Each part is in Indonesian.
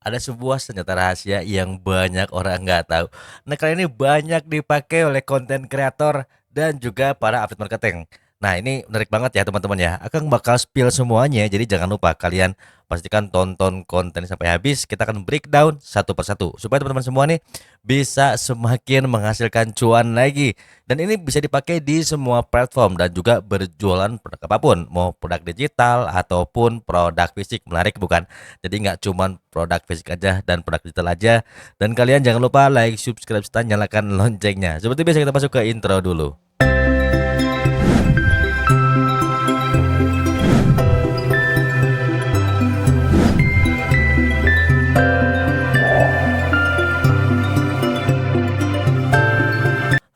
ada sebuah senjata rahasia yang banyak orang nggak tahu. Nah, kali ini banyak dipakai oleh konten kreator dan juga para affiliate marketing. Nah, ini menarik banget ya teman-teman ya. Akang bakal spill semuanya, jadi jangan lupa kalian pastikan tonton konten sampai habis. Kita akan breakdown satu persatu supaya teman-teman semua nih bisa semakin menghasilkan cuan lagi. Dan ini bisa dipakai di semua platform dan juga berjualan produk apapun, mau produk digital ataupun produk fisik. Menarik bukan? Jadi nggak cuman produk fisik aja dan produk digital aja. Dan kalian jangan lupa like, subscribe, serta nyalakan loncengnya. Seperti biasa kita masuk ke intro dulu.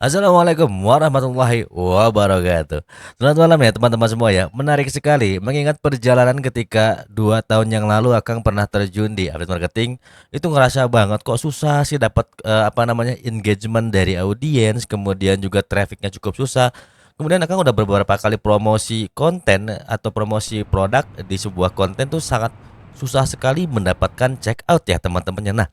Assalamualaikum warahmatullahi wabarakatuh. Selamat malam ya teman-teman semua ya. Menarik sekali mengingat perjalanan ketika 2 tahun yang lalu Akang pernah terjun di affiliate marketing. Itu ngerasa banget kok susah sih dapat engagement dari audiens, kemudian juga trafficnya cukup susah. Kemudian Akang udah beberapa kali promosi konten atau promosi produk di sebuah konten tuh sangat susah sekali mendapatkan check out ya teman-temannya. Nah,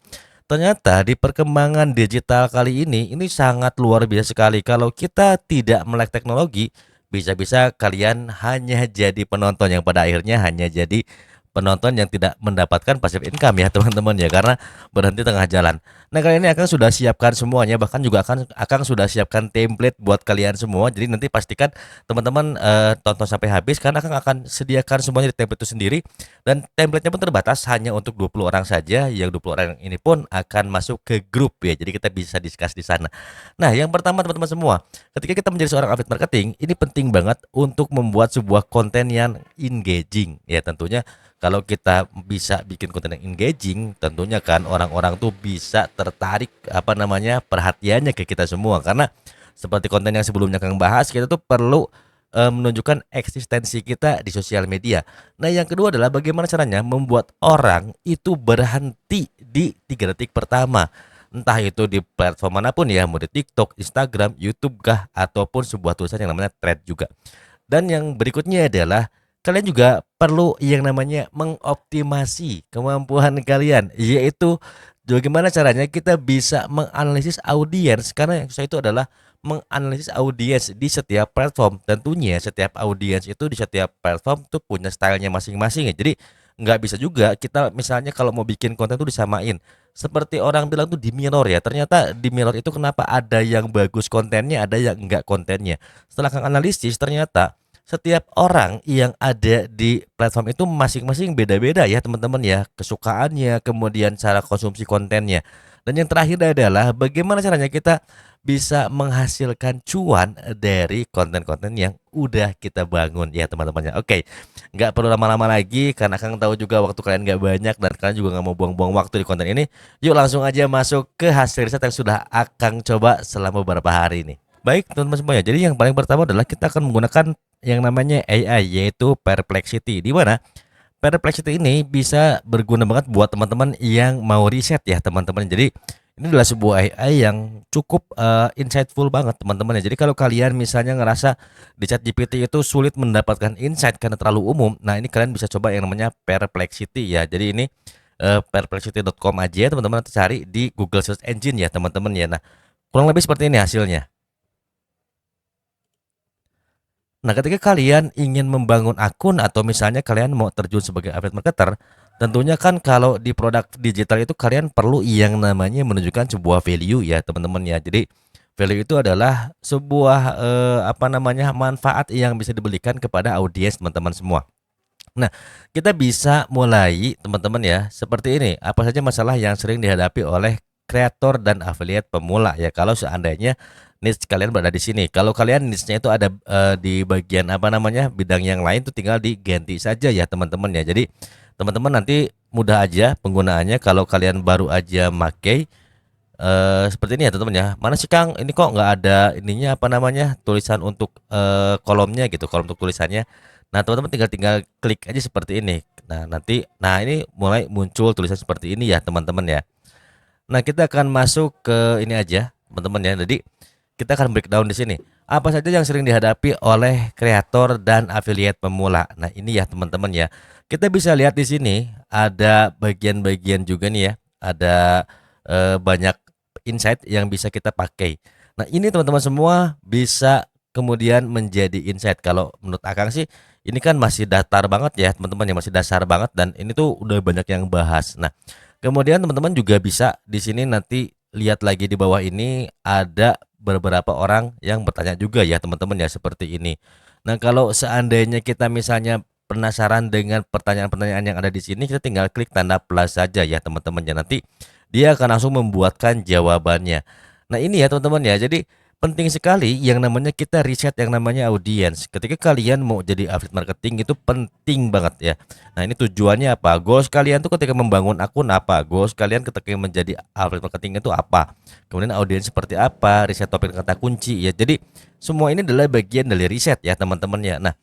ternyata di perkembangan digital kali ini sangat luar biasa sekali. Kalau kita tidak melek teknologi, bisa-bisa kalian hanya jadi penonton yang pada akhirnya hanya jadi penonton yang tidak mendapatkan passive income ya teman-teman ya, karena berhenti tengah jalan. Nah, kali ini Akang sudah siapkan semuanya, bahkan juga Akang sudah siapkan template buat kalian semua. Jadi nanti pastikan teman-teman tonton sampai habis karena Akang akan sediakan semuanya di template itu sendiri. Dan template-nya pun terbatas hanya untuk 20 orang saja. Yang 20 orang ini pun akan masuk ke grup ya. Jadi kita bisa discuss di sana. Nah, yang pertama teman-teman semua, ketika kita menjadi seorang affiliate marketing, ini penting banget untuk membuat sebuah konten yang engaging. Ya, tentunya kalau kita bisa bikin konten yang engaging, tentunya kan orang-orang tuh bisa tertarik perhatiannya ke kita semua, karena seperti konten yang sebelumnya Kang bahas, kita tuh perlu menunjukkan eksistensi kita di sosial media. Nah, yang kedua adalah bagaimana caranya membuat orang itu berhenti di 3 detik pertama. Entah itu di platform manapun ya, mau di TikTok, Instagram, YouTube kah, ataupun sebuah tulisan yang namanya thread juga. Dan yang berikutnya adalah kalian juga perlu yang namanya mengoptimasi kemampuan kalian, yaitu bagaimana caranya kita bisa menganalisis audiens, karena yang susah itu adalah menganalisis audiens di setiap platform. Tentunya setiap audiens itu di setiap platform tuh punya stylenya masing-masing ya. Jadi nggak bisa juga kita misalnya kalau mau bikin konten tuh disamain. Seperti orang bilang tuh di mirror ya. Ternyata di mirror itu kenapa ada yang bagus kontennya, ada yang enggak kontennya. Setelah Kang analisis, ternyata setiap orang yang ada di platform itu masing-masing beda-beda ya teman-teman ya, kesukaannya, kemudian cara konsumsi kontennya. Dan yang terakhir adalah bagaimana caranya kita bisa menghasilkan cuan dari konten-konten yang udah kita bangun ya teman-teman ya. Oke, nggak perlu lama-lama lagi karena Kang tahu juga waktu kalian nggak banyak dan kalian juga nggak mau buang-buang waktu di konten ini. Yuk langsung aja masuk ke hasil riset yang sudah Akang coba selama beberapa hari ini. Baik teman-teman semuanya, jadi yang paling pertama adalah kita akan menggunakan yang namanya AI, yaitu Perplexity, di mana Perplexity ini bisa berguna banget buat teman-teman yang mau riset ya teman-teman. Jadi ini adalah sebuah AI yang cukup insightful banget teman-teman ya. Jadi kalau kalian misalnya ngerasa di ChatGPT itu sulit mendapatkan insight karena terlalu umum, nah ini kalian bisa coba yang namanya Perplexity ya. Jadi ini perplexity.com aja teman-teman, nanti cari di Google Search Engine ya teman-teman ya. Nah, kurang lebih seperti ini hasilnya. Nah, ketika kalian ingin membangun akun atau misalnya kalian mau terjun sebagai affiliate marketer, tentunya kan kalau di produk digital itu kalian perlu yang namanya menunjukkan sebuah value ya, teman-teman ya. Jadi value itu adalah sebuah manfaat yang bisa diberikan kepada audiens teman-teman semua. Nah, kita bisa mulai teman-teman ya, seperti ini. Apa saja masalah yang sering dihadapi oleh kreator dan affiliate pemula ya, kalau seandainya niche kalian berada di sini. Kalau kalian niche-nya itu ada di bagian bidang yang lain tuh tinggal diganti saja ya teman-teman ya. Jadi teman-teman nanti mudah aja penggunaannya kalau kalian baru aja make seperti ini ya teman-teman ya. Mana sih Kang? Ini kok nggak ada ininya tulisan untuk kolomnya gitu, kolom untuk tulisannya. Nah, teman-teman tinggal tinggal klik aja seperti ini. Nah ini mulai muncul tulisan seperti ini ya teman-teman ya. Nah, kita akan masuk ke ini aja teman-teman ya. Jadi kita akan breakdown di sini. Apa saja yang sering dihadapi oleh kreator dan affiliate pemula. Nah, ini ya teman-teman ya. Kita bisa lihat di sini ada bagian-bagian juga nih ya, ada banyak insight yang bisa kita pakai. Nah, ini teman-teman semua bisa kemudian menjadi insight. Kalau menurut Akang sih ini kan masih datar banget ya, teman-teman ya, masih dasar banget dan ini tuh udah banyak yang bahas. Nah, kemudian teman-teman juga bisa di sini nanti lihat lagi di bawah ini ada beberapa orang yang bertanya juga ya, teman-teman ya, seperti ini. Nah, kalau seandainya kita misalnya penasaran dengan pertanyaan-pertanyaan yang ada di sini, kita tinggal klik tanda plus saja ya, teman-teman ya. Nanti dia akan langsung membuatkan jawabannya. Nah, ini ya teman-teman ya. Jadi penting sekali yang namanya kita riset yang namanya audiens. Ketika kalian mau jadi affiliate marketing itu penting banget ya. Nah, ini tujuannya apa? Goals kalian tuh ketika membangun akun apa? Goals kalian ketika menjadi affiliate marketing itu apa? Kemudian audiens seperti apa? Riset topik kata kunci ya. Jadi semua ini adalah bagian dari riset ya teman-teman ya. Nah,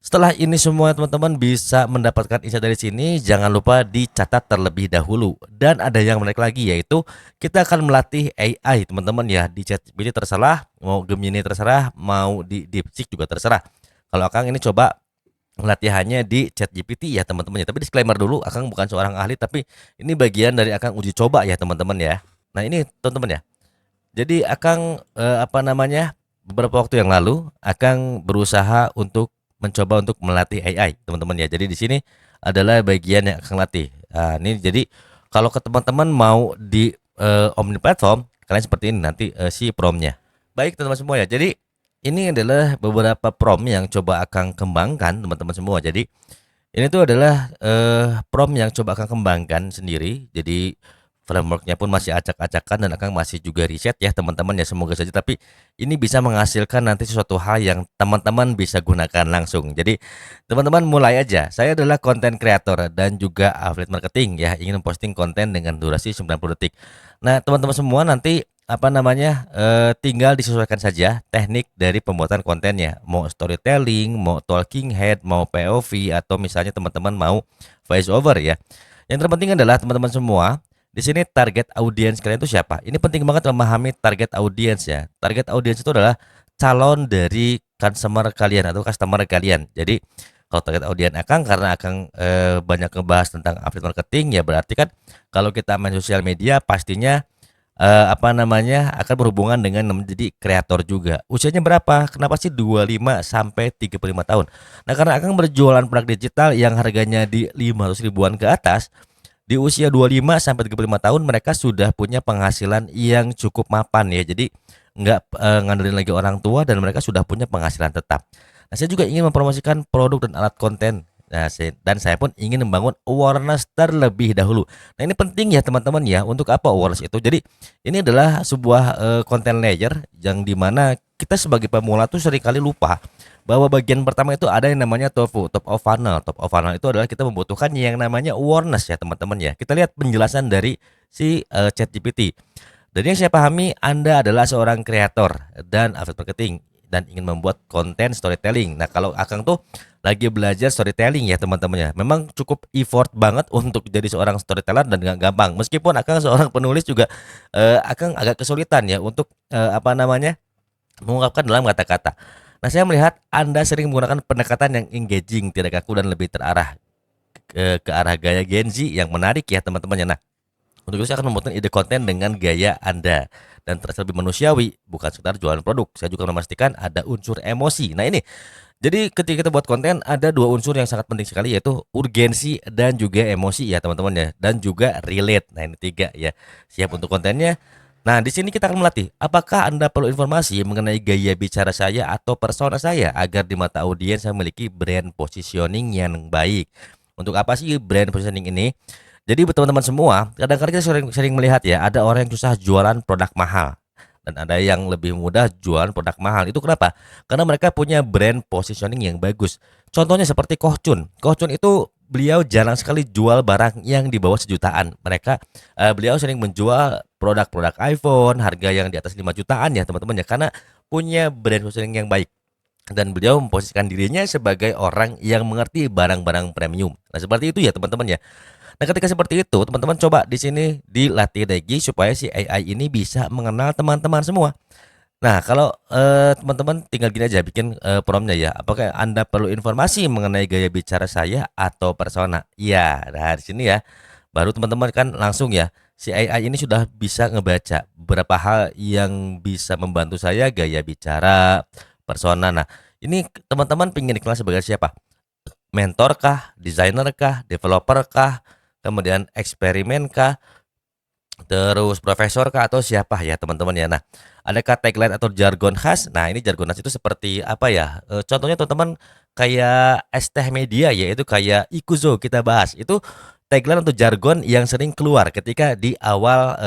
setelah ini semua teman-teman bisa mendapatkan insight dari sini, jangan lupa dicatat terlebih dahulu. Dan ada yang menarik lagi yaitu kita akan melatih AI teman-teman ya, di ChatGPT terserah, mau Gemini terserah, mau di DeepSeek juga terserah. Kalau Akang ini coba latihannya di ChatGPT ya teman-teman ya. Tapi disclaimer dulu, Akang bukan seorang ahli tapi ini bagian dari Akang uji coba ya teman-teman ya. Nah, ini teman-teman ya. Jadi Akang apa namanya? Beberapa waktu yang lalu Akang berusaha untuk mencoba untuk melatih AI, teman-teman ya. Jadi di sini adalah bagian yang Akang latih. Nah, ini jadi kalau ke teman-teman mau di Omni Platform, kalian seperti ini nanti si promnya. Baik teman-teman semua ya. Jadi ini adalah beberapa prom yang coba Akang kembangkan teman-teman semua. Jadi ini tuh adalah prom yang coba Akang kembangkan sendiri. Jadi frameworknya pun masih acak-acakan dan Akang masih juga riset ya teman-teman ya, semoga saja tapi ini bisa menghasilkan nanti sesuatu hal yang teman-teman bisa gunakan langsung. Jadi teman-teman mulai aja. Saya adalah konten kreator dan juga affiliate marketing ya, ingin memposting konten dengan durasi 90 detik. Nah, teman-teman semua nanti apa namanya tinggal disesuaikan saja teknik dari pembuatan kontennya, mau storytelling, mau talking head, mau POV atau misalnya teman-teman mau voice over ya. Yang terpenting adalah teman-teman semua di sini target audiens kalian itu siapa? Ini penting banget memahami target audiens ya. Target audiens itu adalah calon dari customer kalian. Jadi kalau target audiens Akang karena Akang banyak ngebahas tentang affiliate marketing ya, berarti kan kalau kita main sosial media pastinya apa namanya akan berhubungan dengan menjadi kreator juga. Usianya berapa? Kenapa sih 25 sampai 35 tahun? Nah, karena Akang berjualan produk digital yang harganya di 500 ribuan ke atas, di usia 25 sampai 35 tahun mereka sudah punya penghasilan yang cukup mapan ya. Jadi nggak ngandelin lagi orang tua dan mereka sudah punya penghasilan tetap. Nah, saya juga ingin mempromosikan produk dan alat konten. Nah, dan saya pun ingin membangun awareness terlebih dahulu. Nah, ini penting ya teman-teman ya. Untuk apa awareness itu? Jadi ini adalah sebuah content layer yang dimana kita sebagai pemula tuh seringkali lupa bahwa bagian pertama itu ada yang namanya TOFU, top of funnel. Top of funnel itu adalah kita membutuhkan yang namanya awareness ya teman-teman ya. Kita lihat penjelasan dari si ChatGPT. Dan yang saya pahami Anda adalah seorang kreator dan affiliate marketing dan ingin membuat konten storytelling. Nah, kalau Akang tuh lagi belajar storytelling ya teman-teman ya. Memang cukup effort banget untuk jadi seorang storyteller dan gak gampang. Meskipun Akang seorang penulis juga Akang agak kesulitan ya untuk apa namanya mengungkapkan dalam kata-kata. Nah, saya melihat Anda sering menggunakan pendekatan yang engaging, tidak kaku dan lebih terarah ke arah gaya Gen Z yang menarik ya teman-teman ya. Nah, untuk itu saya akan membuat ide konten dengan gaya Anda dan terasa lebih manusiawi, bukan sekedar jualan produk. Saya juga memastikan ada unsur emosi. Nah, ini jadi ketika kita buat konten ada dua unsur yang sangat penting sekali yaitu urgensi dan juga emosi ya teman-teman ya, dan juga relate. Nah, ini tiga ya. Siap untuk kontennya. Nah, di sini kita akan melatih apakah Anda perlu informasi mengenai gaya bicara saya atau persona saya agar di mata audiens saya memiliki brand positioning yang baik. Untuk apa sih brand positioning ini? Jadi buat teman-teman semua, kadang-kadang kita sering melihat ya, ada orang yang susah jualan produk mahal dan ada yang lebih mudah jualan produk mahal. Itu kenapa? Karena mereka punya brand positioning yang bagus. Contohnya seperti Koh Chun. Koh Chun itu beliau jarang sekali jual barang yang di bawah sejutaan. Beliau sering menjual produk-produk iPhone harga yang di atas 5 jutaan ya teman-teman ya, karena punya brand positioning yang baik. Dan beliau memposisikan dirinya sebagai orang yang mengerti barang-barang premium. Nah, seperti itu ya teman-teman ya. Nah, ketika seperti itu, teman-teman coba di sini dilatih lagi supaya si AI ini bisa mengenal teman-teman semua. Nah, kalau, teman-teman tinggal gini aja bikin, prompt-nya ya, "Apakah Anda perlu informasi mengenai gaya bicara saya atau persona?" Iya, nah di sini ya, baru teman-teman kan langsung ya, si AI ini sudah bisa ngebaca beberapa hal yang bisa membantu saya, gaya bicara, persona. Nah, ini teman-teman pengen dikenal sebagai siapa? Mentor kah? Desainer kah? Developer kah? Kemudian eksperimen kah? Terus profesor kah atau siapa ya teman-teman ya? Nah, adakah tagline atau jargon khas? Nah, ini jargon khas itu seperti apa ya? Contohnya teman-teman kayak STeh Media yaitu kayak Ikuzo kita bahas. Itu tagline atau jargon yang sering keluar ketika di awal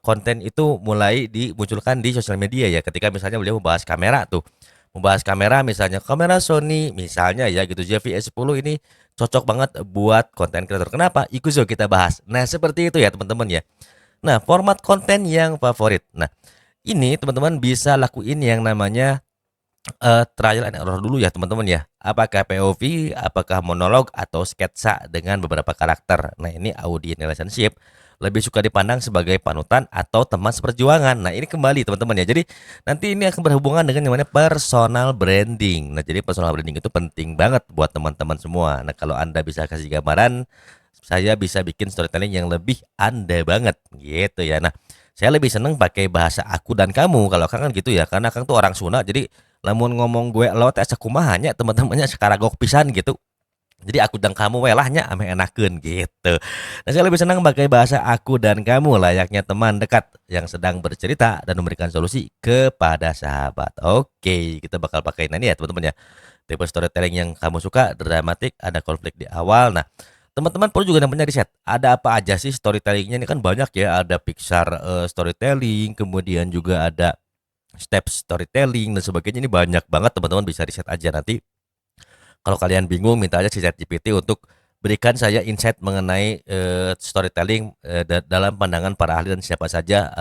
konten itu mulai dimunculkan di sosial media ya. Ketika misalnya beliau membahas kamera tuh. Membahas kamera misalnya kamera Sony misalnya ya gitu ZV-E10 ini cocok banget buat konten kreator. Kenapa? Ikuzo kita bahas. Nah, seperti itu ya teman-teman ya. Nah, format konten yang favorit. Nah, ini teman-teman bisa lakuin yang namanya, trial and error dulu ya teman-teman ya. Apakah POV, apakah monolog, atau sketsa dengan beberapa karakter. Nah, ini audience relationship lebih suka dipandang sebagai panutan atau teman seperjuangan. Nah, ini kembali teman-teman ya. Jadi, nanti ini akan berhubungan dengan yang namanya personal branding. Nah, jadi personal branding itu penting banget buat teman-teman semua. Nah, kalau Anda bisa kasih gambaran, saya bisa bikin storytelling yang lebih Anda banget gitu ya. Nah, saya lebih seneng pakai bahasa aku dan kamu. Kalau Akang kan gitu ya, karena Akang tuh orang Sunda jadi lamun ngomong gue lo teh sakumaha nya teman-temannya sekaragok pisan gitu. Jadi aku dan kamu we lah nya ame enakeun gitu. Nah, saya lebih senang pakai bahasa aku dan kamu layaknya teman dekat yang sedang bercerita dan memberikan solusi kepada sahabat. Oke, kita bakal pakai ini ya teman-teman ya. Tipe storytelling yang kamu suka, dramatik, ada konflik di awal. Nah, teman-teman perlu juga namanya riset. Ada apa aja sih storytellingnya ini kan banyak ya. Ada Pixar storytelling, kemudian juga ada step storytelling dan sebagainya. Ini banyak banget teman-teman bisa riset aja nanti. Kalau kalian bingung minta aja si ChatGPT untuk berikan saya insight mengenai storytelling dalam pandangan para ahli dan siapa saja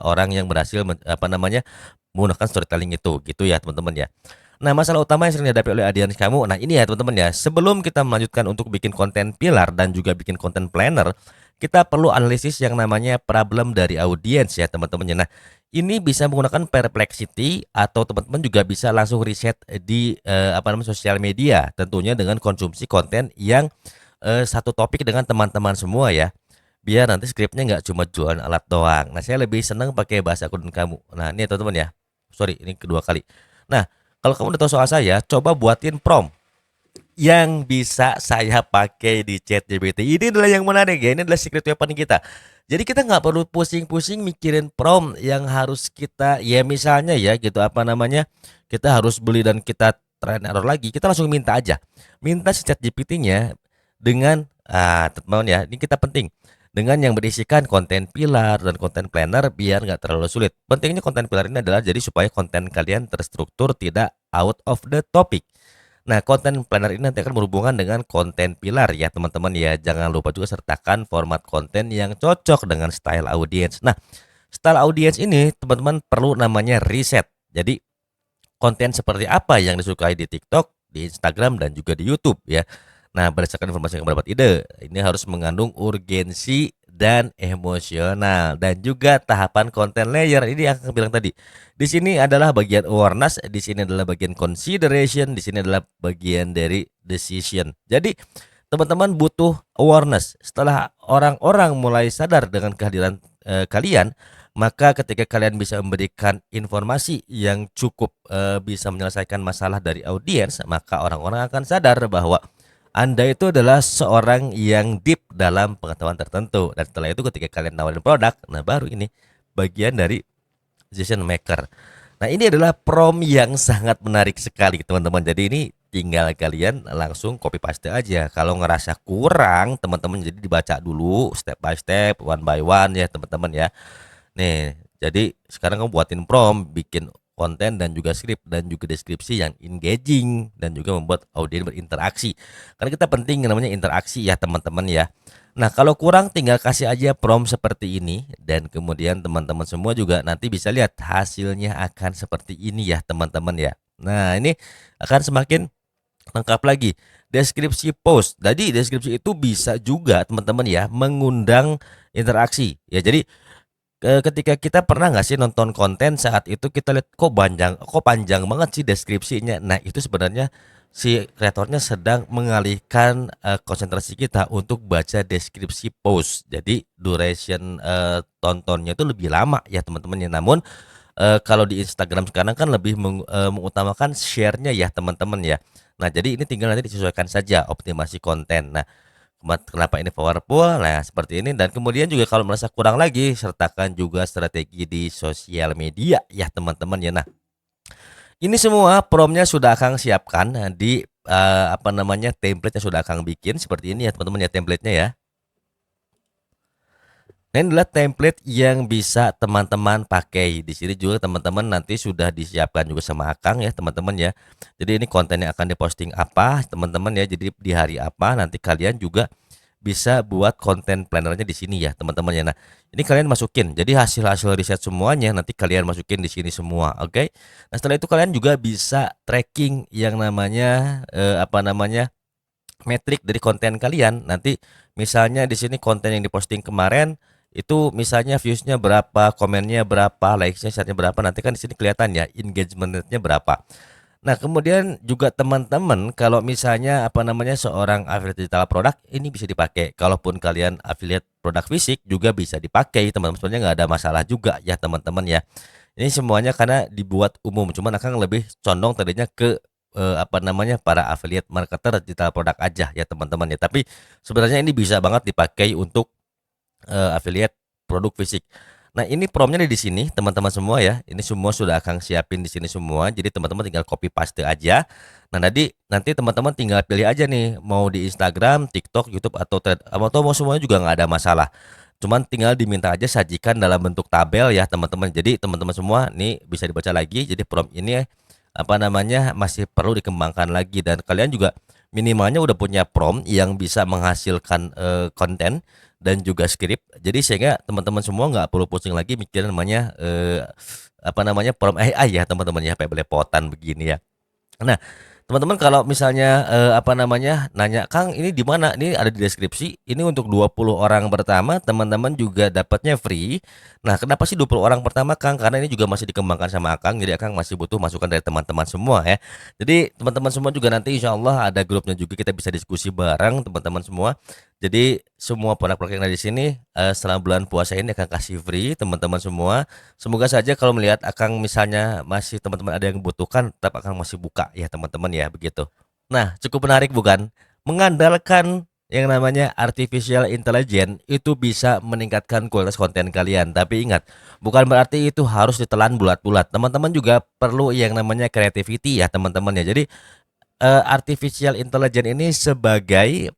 orang yang berhasil apa namanya menggunakan storytelling itu gitu ya teman-teman ya. Nah, masalah utama yang sering dihadapi oleh audiens kamu, nah ini ya teman-teman ya, sebelum kita melanjutkan untuk bikin konten pilar dan juga bikin konten planner, kita perlu analisis yang namanya problem dari audiens ya teman-teman ya. Nah, ini bisa menggunakan Perplexity atau teman-teman juga bisa langsung riset di apa namanya sosial media, tentunya dengan konsumsi konten yang satu topik dengan teman-teman semua ya. Biar nanti skripnya nggak cuma jualan alat doang. Nah, saya lebih senang pakai bahasa aku dan kamu. Nah, ini ya teman-teman ya. Sorry, ini kedua kali. Nah, kalau kamu udah tahu soal saya, coba buatin prompt yang bisa saya pakai di ChatGPT. Ini adalah yang menarik ya. Ini adalah secret weapon kita. Jadi kita nggak perlu pusing-pusing mikirin prompt yang harus kita ya misalnya ya gitu apa namanya kita harus beli dan kita try and error lagi. Kita langsung minta aja. Minta si ChatGPT-nya dengan teman-teman ya. Ini kita penting dengan yang berisikan konten pilar dan konten planner biar nggak terlalu sulit. Pentingnya konten pilar ini adalah jadi supaya konten kalian terstruktur tidak out of the topic. Nah, konten planner ini nanti akan berhubungan dengan konten pilar ya teman-teman ya. Jangan lupa juga sertakan format konten yang cocok dengan style audience. Nah, style audience ini teman-teman perlu namanya riset. Jadi konten seperti apa yang disukai di TikTok, di Instagram dan juga di YouTube ya. Nah, berdasarkan informasi yang mendapat ide, ini harus mengandung urgensi dan emosional dan juga tahapan konten layer ini yang aku bilang tadi. Di sini adalah bagian awareness, di sini adalah bagian consideration, di sini adalah bagian dari decision. Jadi, teman-teman butuh awareness. Setelah orang-orang mulai sadar dengan kehadiran kalian, maka ketika kalian bisa memberikan informasi yang cukup bisa menyelesaikan masalah dari audiens, maka orang-orang akan sadar bahwa anda itu adalah seorang yang deep dalam pengetahuan tertentu dan setelah itu ketika kalian nawarin produk, nah baru ini bagian dari decision maker. Nah, ini adalah prompt yang sangat menarik sekali teman-teman. Jadi ini tinggal kalian langsung copy paste aja. Kalau ngerasa kurang, teman-teman jadi dibaca dulu step by step, one by one ya teman-teman ya. Nih, jadi sekarang kamu buatin prompt, bikin konten dan juga skrip dan juga deskripsi yang engaging dan juga membuat audiens berinteraksi. Karena kita penting namanya interaksi ya teman-teman ya. Nah, kalau kurang tinggal kasih aja prompt seperti ini dan kemudian teman-teman semua juga nanti bisa lihat hasilnya akan seperti ini ya teman-teman ya. Nah, ini akan semakin lengkap lagi. Deskripsi post. Jadi deskripsi itu bisa juga teman-teman ya mengundang interaksi. Ya, jadi Ketika kita pernah nggak sih nonton konten saat itu kita lihat kok panjang banget sih deskripsinya. Nah, itu sebenarnya si kreatornya sedang mengalihkan, konsentrasi kita untuk baca deskripsi post. Jadi duration, tontonnya itu lebih lama ya teman-teman ya. Namun, kalau di Instagram sekarang kan lebih mengutamakan share-nya ya teman-teman ya. Nah, jadi ini tinggal nanti disesuaikan saja optimasi konten. Nah, kenapa ini powerful? Nah, seperti ini dan kemudian juga kalau merasa kurang lagi, sertakan juga strategi di sosial media ya teman-teman ya. Nah, ini semua prompt-nya sudah Akang siapkan di apa namanya, template-nya sudah Akang bikin seperti ini ya teman-teman ya template-nya ya. Nah, ini adalah template yang bisa teman-teman pakai. Di sini juga teman-teman nanti sudah disiapkan juga sama Akang ya, teman-teman ya. Jadi ini konten yang akan diposting apa, teman-teman ya. Jadi di hari apa nanti kalian juga bisa buat konten plannernya di sini ya, teman-teman ya. Nah, ini kalian masukin. Jadi hasil-hasil riset semuanya nanti kalian masukin di sini semua, oke? Nah, setelah itu kalian juga bisa tracking yang namanya apa namanya? Metrik dari konten kalian. Nanti misalnya di sini konten yang diposting kemarin itu misalnya views-nya berapa, komennya berapa, likes-nya, share-nya berapa, nanti kan di sini kelihatan ya engagement rate-nya berapa. Nah, kemudian juga teman-teman kalau misalnya apa namanya seorang affiliate digital produk ini bisa dipakai. Kalaupun kalian affiliate produk fisik juga bisa dipakai, teman-teman. Sebenarnya nggak ada masalah juga ya, teman-teman ya. Ini semuanya karena dibuat umum, cuman akan lebih condong tadinya ke apa namanya para affiliate marketer digital produk aja ya, teman-teman ya. Tapi sebenarnya ini bisa banget dipakai untuk affiliate produk fisik. Nah, ini prompt-nya di sini teman-teman semua ya. Ini semua sudah Akang siapin di sini semua. Jadi teman-teman tinggal copy paste aja. Nah, nanti teman-teman tinggal pilih aja nih mau di Instagram, TikTok, YouTube atau mau semuanya juga nggak ada masalah. Cuman tinggal diminta aja sajikan dalam bentuk tabel ya teman-teman. Jadi teman-teman semua nih bisa dibaca lagi. Jadi prompt ini apa namanya masih perlu dikembangkan lagi dan kalian juga minimalnya udah punya prompt yang bisa menghasilkan konten dan juga skrip. Jadi sehingga teman-teman semua nggak perlu pusing lagi mikirin namanya apa namanya prompt AI ya teman-teman ya, kayak belepotan begini ya. Nah, teman-teman kalau misalnya, apa namanya, nanya, "Kang, ini di mana?" Ini ada di deskripsi, ini untuk 20 orang pertama, teman-teman juga dapatnya free. Nah, kenapa sih 20 orang pertama, Kang? Karena ini juga masih dikembangkan sama Akang, jadi Akang masih butuh masukan dari teman-teman semua ya. Jadi teman-teman semua juga nanti insya Allah ada grupnya juga, kita bisa diskusi bareng teman-teman semua. Jadi semua produk-produk yang ada di sini, selama bulan puasa ini akan kasih free teman-teman semua. Semoga saja kalau melihat Akang misalnya masih teman-teman ada yang membutuhkan, tetap Akang masih buka ya teman-teman ya, begitu. Nah, cukup menarik bukan? Mengandalkan yang namanya artificial intelligence itu bisa meningkatkan kualitas konten kalian. Tapi ingat, bukan berarti itu harus ditelan bulat-bulat. Teman-teman juga perlu yang namanya creativity ya teman-teman ya. Jadi artificial intelligence ini sebagai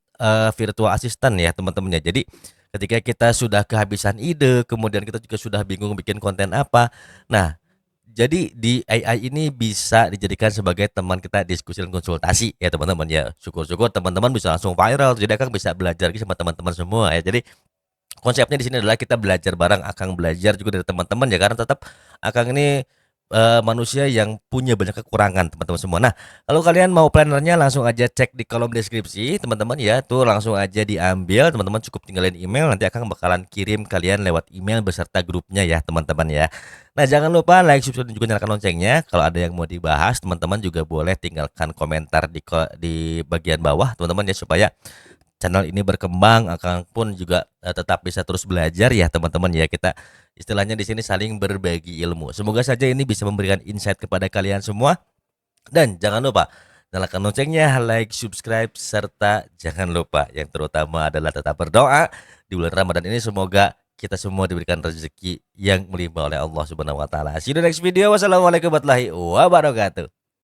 virtual assistant ya teman-teman ya. Jadi ketika kita sudah kehabisan ide, kemudian kita juga sudah bingung bikin konten apa. Nah, jadi di AI ini bisa dijadikan sebagai teman kita diskusi dan konsultasi ya teman-teman ya. Syukur-syukur teman-teman bisa langsung viral. Jadi Akang bisa belajar lagi sama teman-teman semua ya. Jadi konsepnya di sini adalah kita belajar bareng, Akang belajar juga dari teman-teman ya karena tetap Akang ini manusia yang punya banyak kekurangan teman-teman semua. Nah, kalau kalian mau plannernya langsung aja cek di kolom deskripsi teman-teman ya. Tuh langsung aja diambil, teman-teman cukup tinggalin email nanti Akang bakalan kirim kalian lewat email beserta grupnya ya teman-teman ya. Nah, jangan lupa like, subscribe dan juga nyalakan loncengnya. Kalau ada yang mau dibahas, teman-teman juga boleh tinggalkan komentar di bagian bawah teman-teman ya supaya channel ini berkembang, Akang pun juga tetap bisa terus belajar ya teman-teman ya. Kita istilahnya di sini saling berbagi ilmu. Semoga saja ini bisa memberikan insight kepada kalian semua dan jangan lupa nyalakan loncengnya, like, subscribe serta jangan lupa yang terutama adalah tetap berdoa di bulan Ramadan ini semoga kita semua diberikan rezeki yang melimpah oleh Allah Subhanahu wa taala. See you in the next video. Wassalamualaikum warahmatullahi wabarakatuh.